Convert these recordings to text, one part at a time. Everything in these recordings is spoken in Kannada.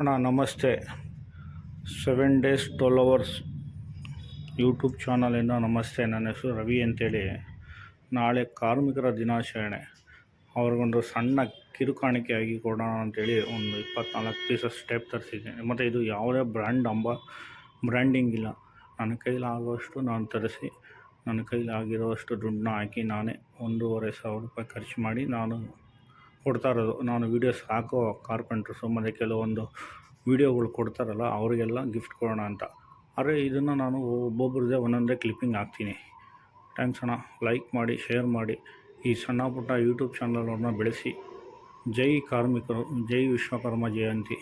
ಅಣ್ಣ ನಮಸ್ತೆ. 7 days 12 hours ಯೂಟ್ಯೂಬ್ ಚಾನಲಿಂದ ನಮಸ್ತೆ. ನನ್ನ ಹೆಸರು ರವಿ ಅಂತೇಳಿ. ನಾಳೆ ಕಾರ್ಮಿಕರ ದಿನಾಚರಣೆ, ಅವ್ರಿಗೊಂದು ಸಣ್ಣ ಕಿರುಕಾಣಿಕೆಯಾಗಿ ಕೊಡೋಣ ಅಂಥೇಳಿ ಒಂದು 24 ಪೀಸಸ್ ಟೇಪ್ ತರಿಸಿದ್ದೀನಿ. ಮತ್ತು ಇದು ಯಾವುದೇ ಬ್ರ್ಯಾಂಡಿಂಗ್ ಇಲ್ಲ. ನನ್ನ ಕೈಲಾಗುವಷ್ಟು ನಾನು ತರಿಸಿ, ನನ್ನ ಕೈಲಾಗಿರೋಷ್ಟು ದುಡ್ಡನ್ನ ಹಾಕಿ ನಾನೇ 1,500 ರೂಪಾಯಿ ಖರ್ಚು ಮಾಡಿ ನಾನು ಕೊಡ್ತಾ ಇರೋದು. ನಾನು ವೀಡಿಯೋಸ್ ಹಾಕೋ ಕಾರ್ಪೆಂಟ್ರಸು ಮತ್ತು ಕೆಲವೊಂದು ವೀಡಿಯೋಗಳು ಕೊಡ್ತಾರಲ್ಲ ಅವರಿಗೆಲ್ಲ ಗಿಫ್ಟ್ ಕೊಡೋಣ ಅಂತ. ಆದರೆ ಇದನ್ನು ನಾನು ಒಬ್ಬೊಬ್ರದ್ದೇ ಒಂದೊಂದೇ ಕ್ಲಿಪ್ಪಿಂಗ್ ಹಾಕ್ತೀನಿ. ಥ್ಯಾಂಕ್ಸ್ ಅಣ್ಣ. ಲೈಕ್ ಮಾಡಿ, ಶೇರ್ ಮಾಡಿ. ಈ ಸಣ್ಣ ಪುಟ್ಟ ಯೂಟ್ಯೂಬ್ ಚಾನಲವ್ರನ್ನ ಬೆಳೆಸಿ. ಜೈ ಕಾರ್ಮಿಕರು, ಜೈ ವಿಶ್ವಕರ್ಮ ಜಯಂತಿ,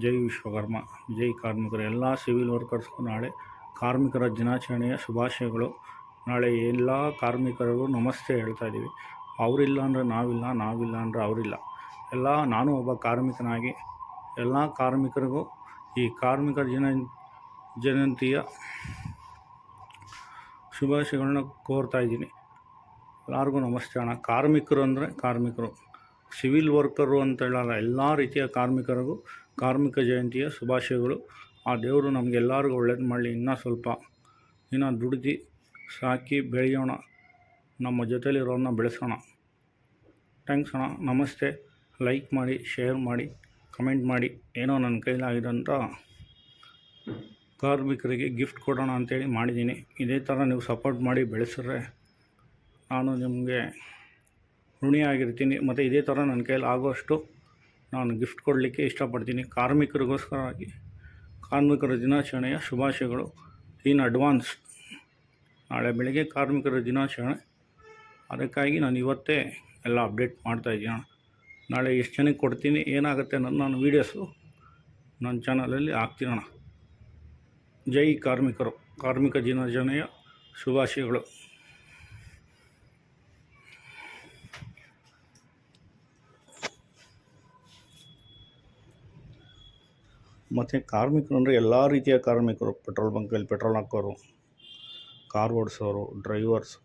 ಜೈ ವಿಶ್ವಕರ್ಮ, ಜೈ ಕಾರ್ಮಿಕರು. ಎಲ್ಲ ಸಿವಿಲ್ ವರ್ಕರ್ಸ್ಗೂ ನಾಳೆ ಕಾರ್ಮಿಕರ ದಿನಾಚರಣೆಯ ಶುಭಾಶಯಗಳು. ನಾಳೆ ಎಲ್ಲ ಕಾರ್ಮಿಕರಿಗೂ ನಮಸ್ತೆ ಹೇಳ್ತಾ ಇದ್ದೀವಿ. ಅವರಿಲ್ಲ ಅಂದರೆ ನಾವಿಲ್ಲ, ನಾವಿಲ್ಲ ಅಂದರೆ ಅವರಿಲ್ಲ. ನಾನು ಒಬ್ಬ ಕಾರ್ಮಿಕನಾಗಿ ಎಲ್ಲ ಕಾರ್ಮಿಕರಿಗೂ ಈ ಕಾರ್ಮಿಕರ ಜಯಂತಿಯ ಶುಭಾಶಯಗಳನ್ನ ಕೋರ್ತಾ ಇದ್ದೀನಿ. ಎಲ್ಲರಿಗೂ ನಮಸ್ತೆ ಅಣ್ಣ. ಕಾರ್ಮಿಕರು ಅಂದರೆ ಕಾರ್ಮಿಕರು, ಸಿವಿಲ್ ವರ್ಕರು ಅಂತ ಹೇಳಲ್ಲ, ಎಲ್ಲ ರೀತಿಯ ಕಾರ್ಮಿಕರಿಗೂ ಕಾರ್ಮಿಕ ಜಯಂತಿಯ ಶುಭಾಶಯಗಳು. ಆ ದೇವರು ನಮಗೆಲ್ಲರಿಗೂ ಒಳ್ಳೇದು ಮಾಡಲಿ. ಇನ್ನೂ ದುಡಿದು ಸಾಕಿ ಬೆಳೆಯೋಣ, ನಮ್ಮ ಜೊತೆಲಿರೋರನ್ನ ಬೆಳೆಸೋಣ. ಥ್ಯಾಂಕ್ಸ್ ಅಣ್ಣ. ನಮಸ್ತೆ. ಲೈಕ್ ಮಾಡಿ, ಶೇರ್ ಮಾಡಿ, ಕಮೆಂಟ್ ಮಾಡಿ. ಏನೋ ನನ್ನ ಕೈಲಾಗಿರೋಂಥ ಕಾರ್ಮಿಕರಿಗೆ ಗಿಫ್ಟ್ ಕೊಡೋಣ ಅಂಥೇಳಿ ಮಾಡಿದ್ದೀನಿ. ಇದೇ ಥರ ನೀವು ಸಪೋರ್ಟ್ ಮಾಡಿ ಬೆಳೆಸಿದ್ರೆ ನಾನು ನಿಮಗೆ ಋಣಿಯಾಗಿರ್ತೀನಿ. ಮತ್ತು ಇದೇ ಥರ ನನ್ನ ಕೈಲಿ ಆಗೋಷ್ಟು ನಾನು ಗಿಫ್ಟ್ ಕೊಡಲಿಕ್ಕೆ ಇಷ್ಟಪಡ್ತೀನಿ. ಕಾರ್ಮಿಕರಿಗೋಸ್ಕರವಾಗಿ ಕಾರ್ಮಿಕರ ದಿನಾಚರಣೆಯ ಶುಭಾಶಯಗಳು ಇನ್ ಅಡ್ವಾನ್ಸ್. ನಾಳೆ ಬೆಳಗ್ಗೆ ಕಾರ್ಮಿಕರ ದಿನಾಚರಣೆ, ಅದಕ್ಕಾಗಿ ನಾನು ಇವತ್ತೇ ಎಲ್ಲ ಅಪ್ಡೇಟ್ ಮಾಡ್ತಾಯಿದ್ದೀನಿ. ನಾಳೆ ಎಷ್ಟು ಜನಕ್ಕೆ ಕೊಡ್ತೀನಿ, ಏನಾಗುತ್ತೆ ಅನ್ನೋದು ನಾನು ವೀಡಿಯೋಸು ನನ್ನ ಚಾನಲಲ್ಲಿ ಹಾಕ್ತೀನಣ್ಣ. ಜೈ ಕಾರ್ಮಿಕರು, ಕಾರ್ಮಿಕ ದಿನಾಚರಣೆಯ ಶುಭಾಶಯಗಳು. ಮತ್ತು ಕಾರ್ಮಿಕರು ಅಂದರೆ ಎಲ್ಲ ರೀತಿಯ ಕಾರ್ಮಿಕರು. ಪೆಟ್ರೋಲ್ ಬಂಕಲ್ಲಿ ಪೆಟ್ರೋಲ್ ಹಾಕೋರು, ಕಾರ್ ಓಡಿಸೋರು, ಡ್ರೈವರ್ಸ್,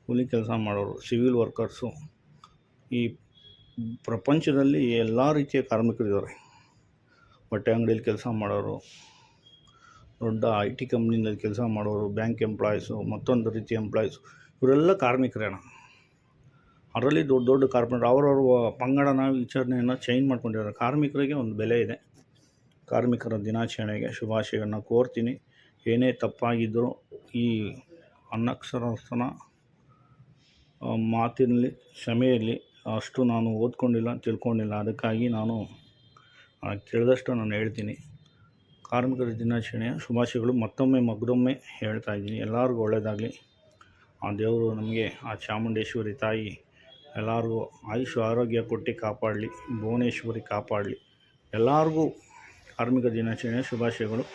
ಕೂಲಿ ಕೆಲಸ ಮಾಡೋರು, ಸಿವಿಲ್ ವರ್ಕರ್ಸು. ಈ ಪ್ರಪಂಚದಲ್ಲಿ ಎಲ್ಲ ರೀತಿಯ ಕಾರ್ಮಿಕರಿದ್ದಾರೆ. ಬಟ್ಟೆ ಅಂಗಡಿಯಲ್ಲಿ ಕೆಲಸ ಮಾಡೋರು, ದೊಡ್ಡ IT ಕಂಪ್ನಿನಲ್ಲಿ ಕೆಲಸ ಮಾಡೋರು, ಬ್ಯಾಂಕ್ ಎಂಪ್ಲಾಯೀಸು, ಮತ್ತೊಂದು ರೀತಿಯ ಎಂಪ್ಲಾಯೀಸು, ಇವರೆಲ್ಲ ಕಾರ್ಮಿಕರೇನ. ಅದರಲ್ಲಿ ದೊಡ್ಡ ದೊಡ್ಡ ಕಾರ್ಪೊರೇಟ್ ಅವರವ್ರ ಪಂಗಡನ ವಿಚಾರಣೆಯನ್ನು ಚೇಂಜ್ ಮಾಡ್ಕೊಂಡಿದ್ದಾರೆ. ಕಾರ್ಮಿಕರಿಗೆ ಒಂದು ಬೆಲೆ ಇದೆ. ಕಾರ್ಮಿಕರ ದಿನಾಚರಣೆಗೆ ಶುಭಾಶಯಗಳನ್ನ ಕೋರ್ತೀನಿ. ಏನೇ ತಪ್ಪಾಗಿದ್ದರೂ ಈ ಅನಕ್ಷರಸ್ಥನ ಮಾತಿನಲ್ಲಿ ಕ್ಷಮೆ ಇರಲಿ. ಅಷ್ಟು ನಾನು ಓದ್ಕೊಂಡಿಲ್ಲ, ತಿಳ್ಕೊಂಡಿಲ್ಲ. ಅದಕ್ಕಾಗಿ ನಾನು ತಿಳಿದಷ್ಟು ನಾನು ಹೇಳ್ತೀನಿ. ಕಾರ್ಮಿಕರ ದಿನಾಚರಣೆಯ ಶುಭಾಶಯಗಳು ಮಗದೊಮ್ಮೆ ಹೇಳ್ತಾ ಇದ್ದೀನಿ. ಎಲ್ಲರಿಗೂ ಒಳ್ಳೆಯದಾಗಲಿ. ಆ ದೇವರು ನಮಗೆ, ಆ ಚಾಮುಂಡೇಶ್ವರಿ ತಾಯಿ ಎಲ್ಲರಿಗೂ ಆಯುಷ್ ಆರೋಗ್ಯ ಕೊಟ್ಟು ಕಾಪಾಡಲಿ. ಭುವನೇಶ್ವರಿ ಕಾಪಾಡಲಿ. ಎಲ್ಲರಿಗೂ ಕಾರ್ಮಿಕ ದಿನಾಚರಣೆಯ ಶುಭಾಶಯಗಳು.